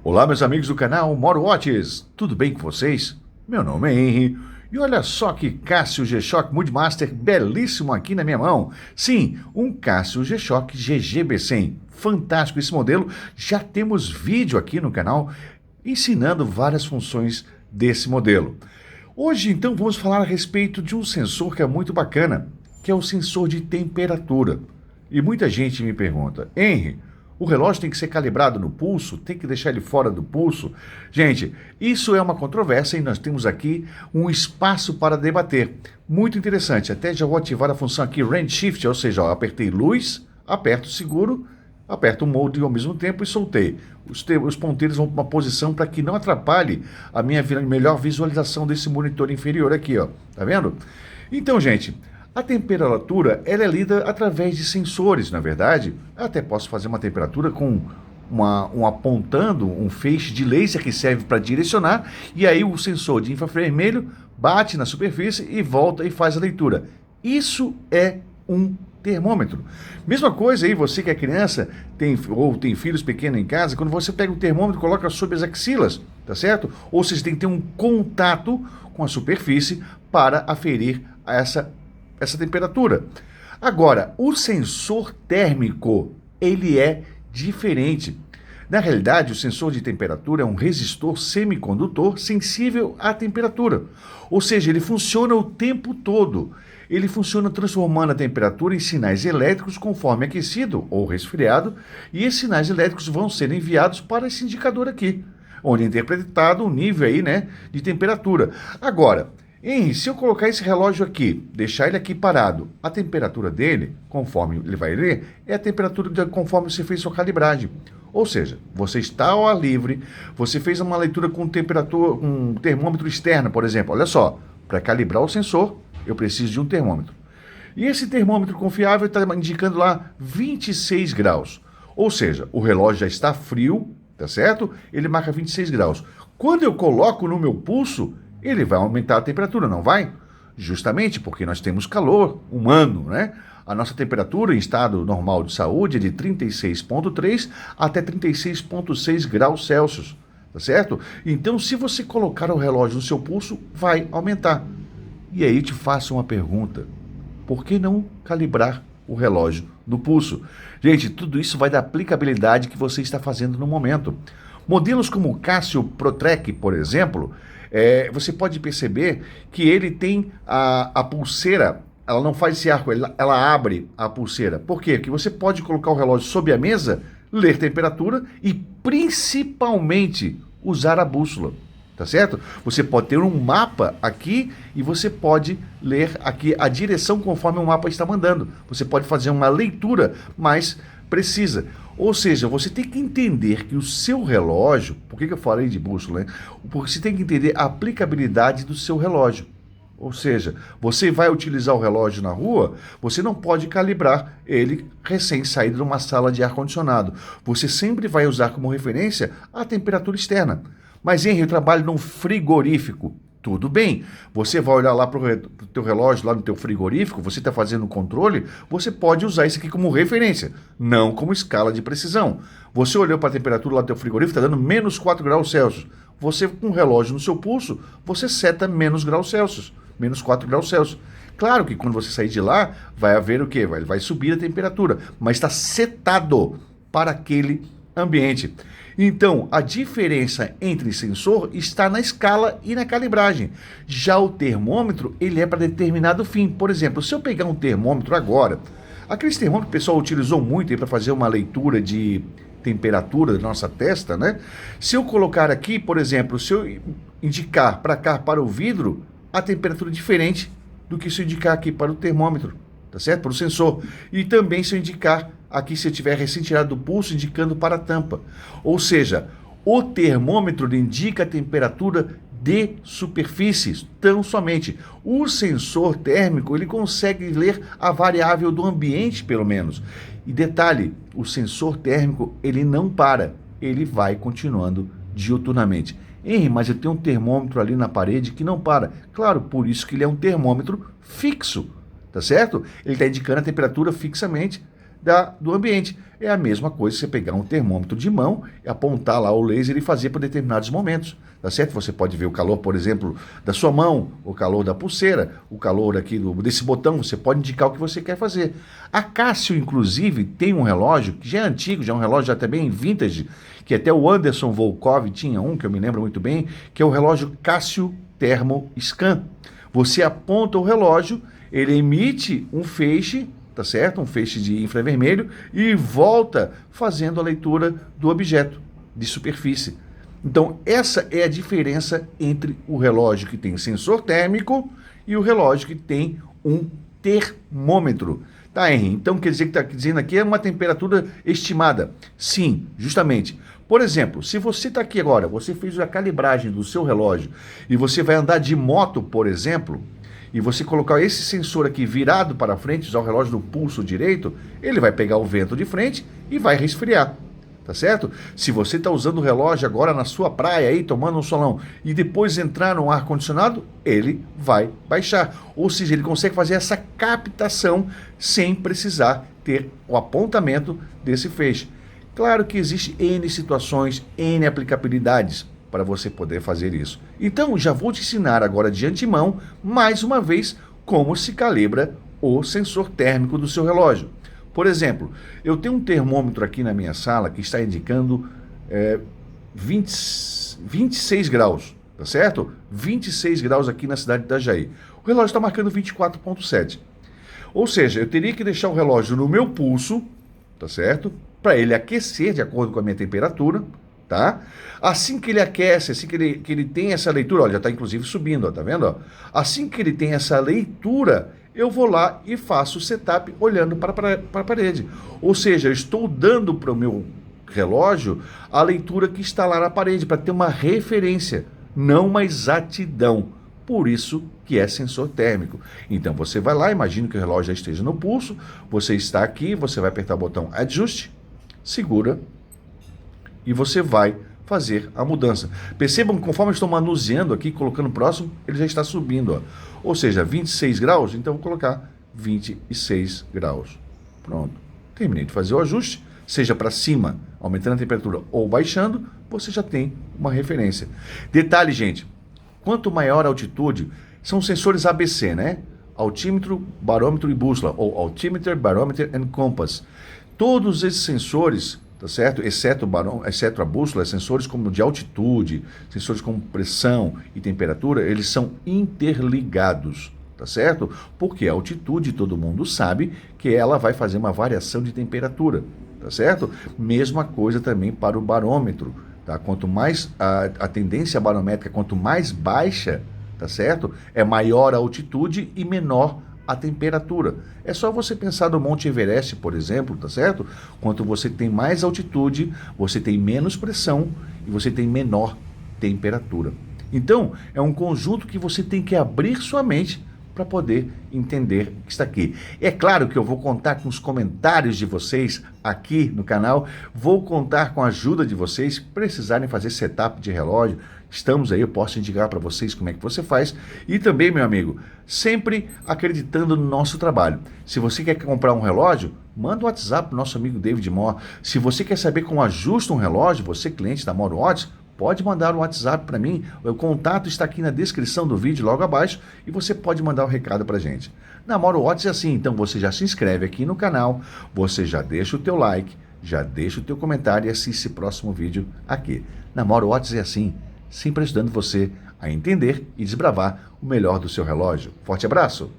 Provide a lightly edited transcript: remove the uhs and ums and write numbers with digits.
Olá, meus amigos do canal Moro Watches, tudo bem com vocês? Meu nome é Henry e olha só que Casio G-Shock Moodmaster belíssimo aqui na minha mão. Sim, um Casio G-Shock GGB100, fantástico esse modelo. Já temos vídeo aqui no canal ensinando várias funções desse modelo. Hoje, então, vamos falar a respeito de um sensor que é muito bacana, que é o sensor de temperatura. E muita gente me pergunta, Henry, o relógio tem que ser calibrado no pulso? Tem que deixar ele fora do pulso? Gente, isso é uma controvérsia e nós temos aqui um espaço para debater. Muito interessante. Até já vou ativar a função aqui Range Shift, ou seja, eu apertei luz, aperto seguro, aperto o mode ao mesmo tempo e soltei. Os ponteiros vão para uma posição para que não atrapalhe a minha melhor visualização desse monitor inferior aqui, ó. Tá vendo? Então, gente, a temperatura ela é lida através de sensores, na verdade. Eu até posso fazer uma temperatura com apontando um feixe de laser que serve para direcionar, e aí o sensor de infravermelho bate na superfície e volta e faz a leitura. Isso é um termômetro. Mesma coisa aí, você que é criança ou tem filhos pequenos em casa, quando você pega o termômetro e coloca sobre as axilas, tá certo? Ou seja, tem que ter um contato com a superfície para aferir essa temperatura. Agora, o sensor térmico, ele é diferente. Na realidade, o sensor de temperatura é um resistor semicondutor sensível à temperatura. Ou seja, ele funciona o tempo todo. Ele funciona transformando a temperatura em sinais elétricos conforme aquecido ou resfriado, e esses sinais elétricos vão ser enviados para esse indicador aqui, onde é interpretado o nível aí, né, de temperatura. Agora, Henry, se eu colocar esse relógio aqui, deixar ele aqui parado, a temperatura dele, conforme ele vai ler, é a temperatura conforme você fez sua calibragem. Ou seja, você está ao ar livre, você fez uma leitura com temperatura, um termômetro externo, por exemplo. Olha só, para calibrar o sensor, eu preciso de um termômetro. E esse termômetro confiável está indicando lá 26 graus. Ou seja, o relógio já está frio, tá certo? Ele marca 26 graus. Quando eu coloco no meu pulso, ele vai aumentar a temperatura, não vai? Justamente porque nós temos calor humano, né? A nossa temperatura em estado normal de saúde é de 36,3 até 36,6 graus Celsius, tá certo? Então, se você colocar o relógio no seu pulso, vai aumentar. E aí te faço uma pergunta, por que não calibrar o relógio no pulso? Gente, tudo isso vai da aplicabilidade que você está fazendo no momento. Modelos como o Casio ProTrack, por exemplo, você pode perceber que ele tem a pulseira, ela não faz esse arco, ela abre a pulseira. Por quê? Porque você pode colocar o relógio sob a mesa, ler temperatura e principalmente usar a bússola. Tá certo? Você pode ter um mapa aqui e você pode ler aqui a direção conforme o mapa está mandando. Você pode fazer uma leitura mais precisa. Ou seja, você tem que entender que o seu relógio, por que eu falei de bússola, né? Porque você tem que entender a aplicabilidade do seu relógio. Ou seja, você vai utilizar o relógio na rua, você não pode calibrar ele recém-saído de uma sala de ar-condicionado. Você sempre vai usar como referência a temperatura externa. Mas, Henry, eu trabalho num frigorífico. Tudo bem, você vai olhar lá para o teu relógio, lá no teu frigorífico, você está fazendo o controle, você pode usar isso aqui como referência, não como escala de precisão. Você olhou para a temperatura lá do teu frigorífico, está dando menos 4 graus Celsius. Você, com o relógio no seu pulso, você seta menos graus Celsius, menos 4 graus Celsius. Claro que quando você sair de lá, vai haver o quê? Vai subir a temperatura, mas está setado para aquele ambiente. Então, a diferença entre sensor está na escala e na calibragem. Já o termômetro, ele é para determinado fim. Por exemplo, se eu pegar um termômetro agora, aqueles termômetros que o pessoal utilizou muito para fazer uma leitura de temperatura da nossa testa, né? Se eu colocar aqui, por exemplo, se eu indicar para cá, para o vidro, a temperatura é diferente do que se eu indicar aqui para o termômetro, tá certo? Para o sensor. E também se eu indicar aqui, se eu tiver recém-tirado do pulso, indicando para a tampa. Ou seja, o termômetro indica a temperatura de superfícies, tão somente. O sensor térmico, ele consegue ler a variável do ambiente, pelo menos. E detalhe, o sensor térmico, ele não para, ele vai continuando diuturnamente. Henry, mas eu tenho um termômetro ali na parede que não para. Claro, por isso que ele é um termômetro fixo, tá certo? Ele está indicando a temperatura fixamente, do ambiente. É a mesma coisa você pegar um termômetro de mão, apontar lá o laser e fazer por determinados momentos, tá certo? Você pode ver o calor, por exemplo, da sua mão, o calor da pulseira, o calor aqui desse botão, você pode indicar o que você quer fazer. A Casio, inclusive, tem um relógio que já é antigo, já é um relógio já também vintage, que até o Anderson Volkov tinha um, que eu me lembro muito bem, que é o relógio Casio Thermo Scan. Você aponta o relógio, ele emite um feixe, tá certo? Um feixe de infravermelho e volta fazendo a leitura do objeto de superfície. Então, essa é a diferença entre o relógio que tem sensor térmico e o relógio que tem um termômetro. Tá, Henry? Então, quer dizer que está dizendo aqui é uma temperatura estimada. Sim, justamente. Por exemplo, se você está aqui agora, você fez a calibragem do seu relógio e você vai andar de moto, por exemplo, e você colocar esse sensor aqui virado para frente, usar o relógio do pulso direito, ele vai pegar o vento de frente e vai resfriar, tá certo? Se você está usando o relógio agora na sua praia aí, tomando um solão, e depois entrar no ar-condicionado, ele vai baixar. Ou seja, ele consegue fazer essa captação sem precisar ter o apontamento desse feixe. Claro que existe N situações, N aplicabilidades para você poder fazer isso. Então, já vou te ensinar agora de antemão, mais uma vez, como se calibra o sensor térmico do seu relógio. Por exemplo, eu tenho um termômetro aqui na minha sala que está indicando 26 graus, tá certo? 26 graus aqui na cidade de Itajaí. O relógio está marcando 24,7. Ou seja, eu teria que deixar o relógio no meu pulso, tá certo? Para ele aquecer de acordo com a minha temperatura, tá? Assim que ele aquece, assim que ele tem essa leitura, olha, já está inclusive subindo, ó, tá vendo? Ó? Assim que ele tem essa leitura, eu vou lá e faço o setup olhando para a parede. Ou seja, eu estou dando para o meu relógio a leitura que está lá na parede, para ter uma referência, não uma exatidão. Por isso que é sensor térmico. Então você vai lá, imagina que o relógio já esteja no pulso, você está aqui, você vai apertar o botão ajuste, segura e você vai fazer a mudança. Percebam que conforme eu estou manuseando aqui, colocando próximo, ele já está subindo. Ó. Ou seja, 26 graus, então eu vou colocar 26 graus. Pronto. Terminei de fazer o ajuste, seja para cima, aumentando a temperatura, ou baixando, você já tem uma referência. Detalhe, gente, quanto maior a altitude, são sensores ABC, né? Altímetro, barômetro e bússola, ou altimeter, barometer and compass. Todos esses sensores, tá certo? Exceto a bússola, sensores como de altitude, sensores como pressão e temperatura, eles são interligados, tá certo? Porque a altitude, todo mundo sabe que ela vai fazer uma variação de temperatura, tá certo? Mesma coisa também para o barômetro, tá? Quanto mais a tendência barométrica, quanto mais baixa, tá certo? É maior a altitude e menor a temperatura. É só você pensar no Monte Everest, por exemplo, tá certo? Quanto você tem mais altitude, você tem menos pressão e você tem menor temperatura. Então, é um conjunto que você tem que abrir sua mente para poder entender o que está aqui. É claro que eu vou contar com os comentários de vocês aqui no canal, vou contar com a ajuda de vocês, precisarem fazer setup de relógio, estamos aí, eu posso indicar para vocês como é que você faz. E também, meu amigo, sempre acreditando no nosso trabalho. Se você quer comprar um relógio, manda um WhatsApp para o nosso amigo David Moore. Se você quer saber como ajusta um relógio, você cliente da Moro Watches, pode mandar um WhatsApp para mim, o contato está aqui na descrição do vídeo, logo abaixo, e você pode mandar um recado para a gente. Na Moro Watches é assim, então você já se inscreve aqui no canal, você já deixa o teu like, já deixa o teu comentário e assiste esse próximo vídeo aqui. Na Moro Watches é assim, sempre ajudando você a entender e desbravar o melhor do seu relógio. Forte abraço!